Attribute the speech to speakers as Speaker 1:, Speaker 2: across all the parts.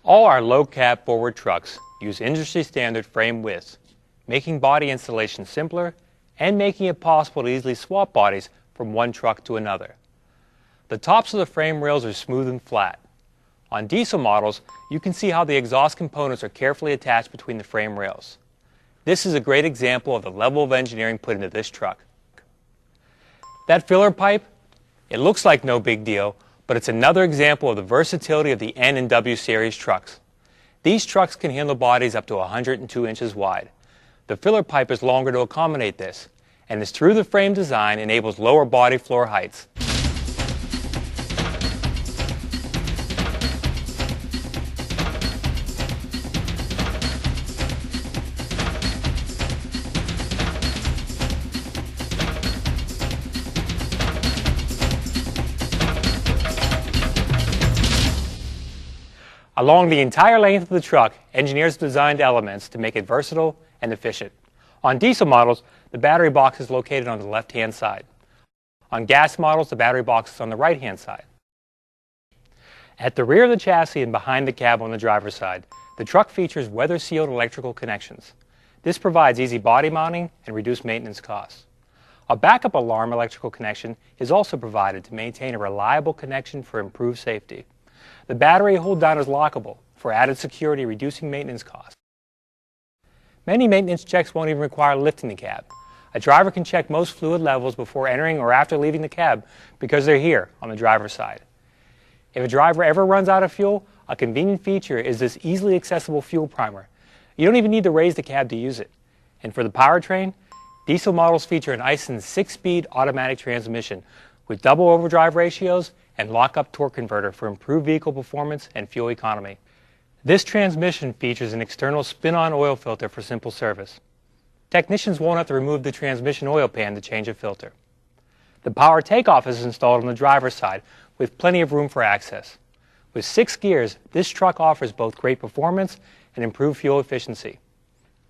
Speaker 1: All our low-cab forward trucks use industry-standard frame widths, making body installation simpler and making it possible to easily swap bodies from one truck to another. The tops of the frame rails are smooth and flat. On diesel models, you can see how the exhaust components are carefully attached between the frame rails. This is a great example of the level of engineering put into this truck. That filler pipe, it looks like no big deal, but it's another example of the versatility of the N and W series trucks. These trucks can handle bodies up to 102 inches wide. The filler pipe is longer to accommodate this, and its through the frame design enables lower body floor heights. Along the entire length of the truck, engineers designed elements to make it versatile and efficient. On diesel models, the battery box is located on the left-hand side. On gas models, the battery box is on the right-hand side. At the rear of the chassis and behind the cab on the driver's side, the truck features weather-sealed electrical connections. This provides easy body mounting and reduced maintenance costs. A backup alarm electrical connection is also provided to maintain a reliable connection for improved safety. The battery hold down is lockable for added security, reducing maintenance costs. Many maintenance checks won't even require lifting the cab. A driver can check most fluid levels before entering or after leaving the cab because they're here on the driver's side. If a driver ever runs out of fuel, a convenient feature is this easily accessible fuel primer. You don't even need to raise the cab to use it. And for the powertrain, diesel models feature an Isuzu 6-speed automatic transmission with double overdrive ratios and lock-up torque converter for improved vehicle performance and fuel economy. This transmission features an external spin-on oil filter for simple service. Technicians won't have to remove the transmission oil pan to change a filter. The power takeoff is installed on the driver's side with plenty of room for access. With 6 gears, this truck offers both great performance and improved fuel efficiency.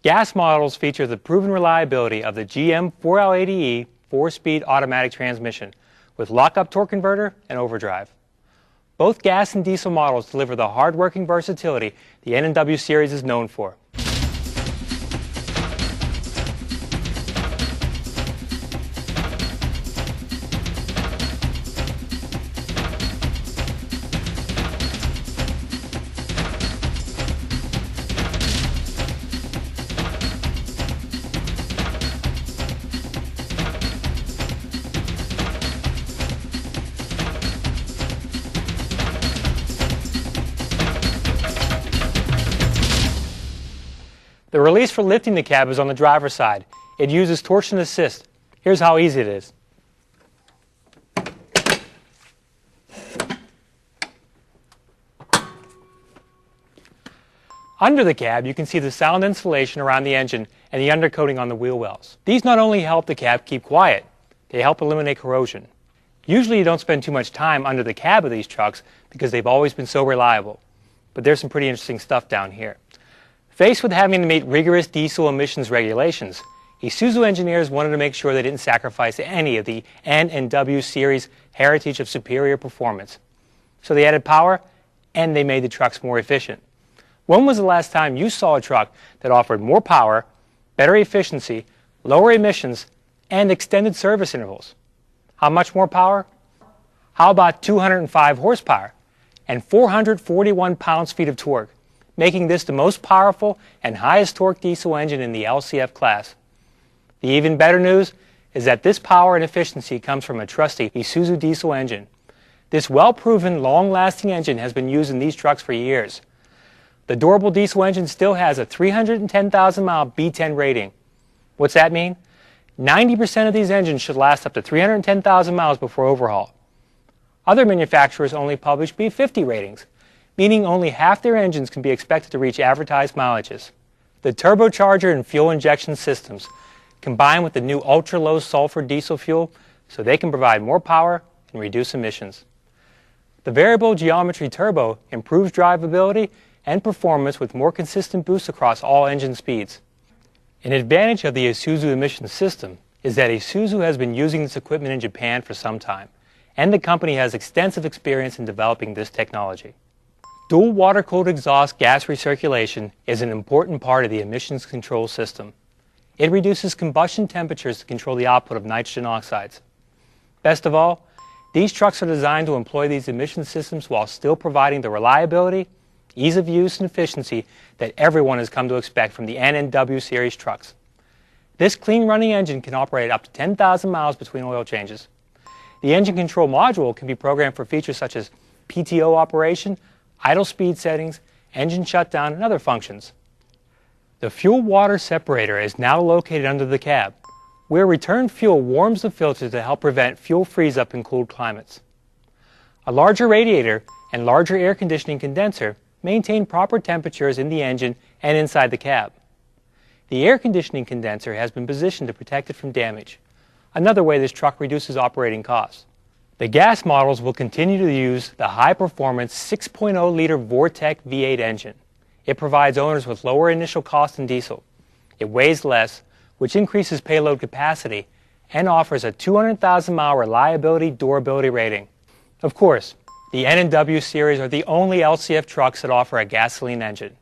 Speaker 1: Gas models feature the proven reliability of the GM 4L80E 4-speed automatic transmission with lock-up torque converter and overdrive. Both gas and diesel models deliver the hard-working versatility the N and W series is known for. The release for lifting the cab is on the driver's side. It uses torsion assist. Here's how easy it is. Under the cab, you can see the sound insulation around the engine and the undercoating on the wheel wells. These not only help the cab keep quiet, they help eliminate corrosion. Usually you don't spend too much time under the cab of these trucks because they've always been so reliable. But there's some pretty interesting stuff down here. Faced with having to meet rigorous diesel emissions regulations, Isuzu engineers wanted to make sure they didn't sacrifice any of the N and W series heritage of superior performance. So they added power and they made the trucks more efficient. When was the last time you saw a truck that offered more power, better efficiency, lower emissions, and extended service intervals? How much more power? How about 205 horsepower and 441 pounds-feet of torque, making this the most powerful and highest torque diesel engine in the LCF class. The even better news is that this power and efficiency comes from a trusty Isuzu diesel engine. This well-proven, long-lasting engine has been used in these trucks for years. The durable diesel engine still has a 310,000-mile B10 rating. What's that mean? 90% of these engines should last up to 310,000 miles before overhaul. Other manufacturers only publish B50 ratings, meaning only half their engines can be expected to reach advertised mileages. The turbocharger and fuel injection systems combine with the new ultra-low sulfur diesel fuel so they can provide more power and reduce emissions. The variable geometry turbo improves drivability and performance with more consistent boosts across all engine speeds. An advantage of the Isuzu emissions system is that Isuzu has been using this equipment in Japan for some time, and the company has extensive experience in developing this technology. Dual water-cooled exhaust gas recirculation is an important part of the emissions control system. It reduces combustion temperatures to control the output of nitrogen oxides. Best of all, these trucks are designed to employ these emission systems while still providing the reliability, ease of use, and efficiency that everyone has come to expect from the N and W series trucks. This clean-running engine can operate up to 10,000 miles between oil changes. The engine control module can be programmed for features such as PTO operation, idle speed settings, engine shutdown, and other functions. The fuel-water separator is now located under the cab, where return fuel warms the filter to help prevent fuel freeze-up in cold climates. A larger radiator and larger air conditioning condenser maintain proper temperatures in the engine and inside the cab. The air conditioning condenser has been positioned to protect it from damage, another way this truck reduces operating costs. The gas models will continue to use the high-performance 6.0-liter Vortec V8 engine. It provides owners with lower initial cost than diesel. It weighs less, which increases payload capacity, and offers a 200,000-mile reliability durability rating. Of course, the N and W series are the only LCF trucks that offer a gasoline engine.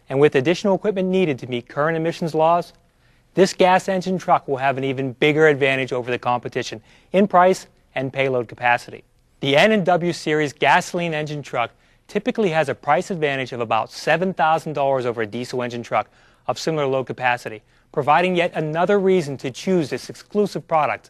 Speaker 1: And with additional equipment needed to meet current emissions laws, this gas engine truck will have an even bigger advantage over the competition in price and payload capacity. The N and W series gasoline engine truck typically has a price advantage of about $7,000 over a diesel engine truck of similar load capacity, providing yet another reason to choose this exclusive product.